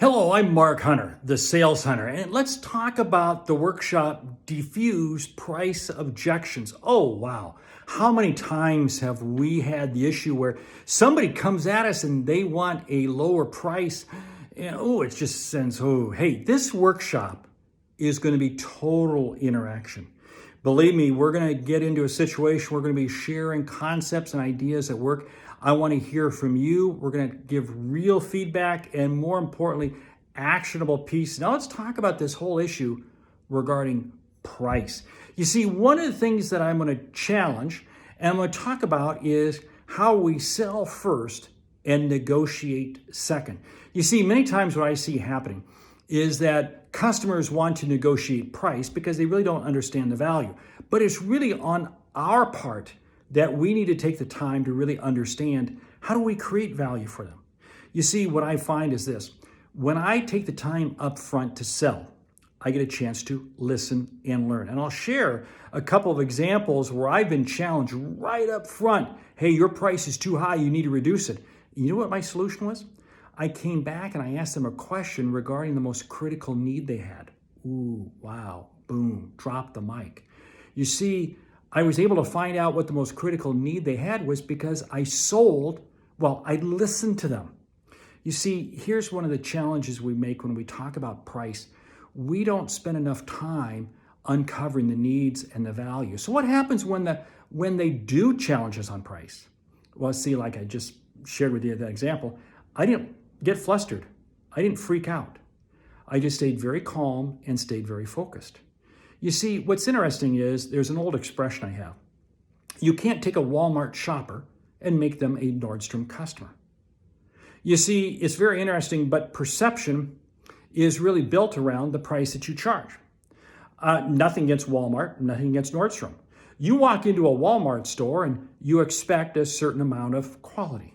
Hello, I'm Mark Hunter, the Sales Hunter, and let's talk about the workshop Diffuse Price Objections. Oh, wow. How many times have we had the issue where somebody comes at us and they want a lower price? And it just sends, hey, this workshop is going to be total interaction. Believe me, we're going to get into a situation, we're going to be sharing concepts and ideas at work. I want to hear from you. We're going to give real feedback and, more importantly, actionable pieces. Now let's talk about this whole issue regarding price. You see, one of the things that I'm going to challenge and I'm going to talk about is how we sell first and negotiate second. You see, many times what I see happening is that customers want to negotiate price because they really don't understand the value. But it's really on our part that we need to take the time to really understand how do we create value for them. You see, what I find is this. When I take the time up front to sell, I get a chance to listen and learn. And I'll share a couple of examples where I've been challenged right up front. Hey, your price is too high, you need to reduce it. You know what my solution was? I came back and I asked them a question regarding the most critical need they had. Ooh, wow, boom, drop the mic. You see, I was able to find out what the most critical need they had was because I listened to them. You see, here's one of the challenges we make when we talk about price. We don't spend enough time uncovering the needs and the value. So what happens when they do challenge us on price? Well, see, like I just shared with you that example, I didn't get flustered. I didn't freak out. I just stayed very calm and stayed very focused. You see, what's interesting is there's an old expression I have. You can't take a Walmart shopper and make them a Nordstrom customer. You see, it's very interesting, but perception is really built around the price that you charge. Nothing against Walmart, nothing against Nordstrom. You walk into a Walmart store and you expect a certain amount of quality.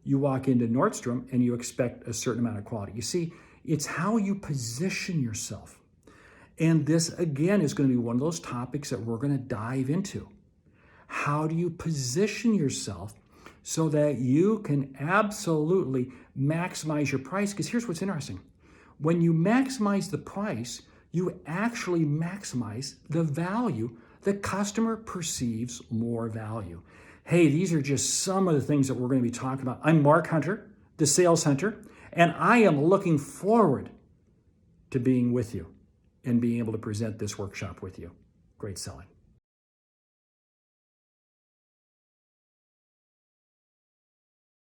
You walk into Nordstrom and you expect a certain amount of quality. You see, it's how you position yourself. And this, again, is going to be one of those topics that we're going to dive into. How do you position yourself so that you can absolutely maximize your price? Because here's what's interesting. When you maximize the price, you actually maximize the value. The customer perceives more value. Hey, these are just some of the things that we're going to be talking about. I'm Mark Hunter, the Sales Hunter, and I am looking forward to being with you and being able to present this workshop with you. Great selling.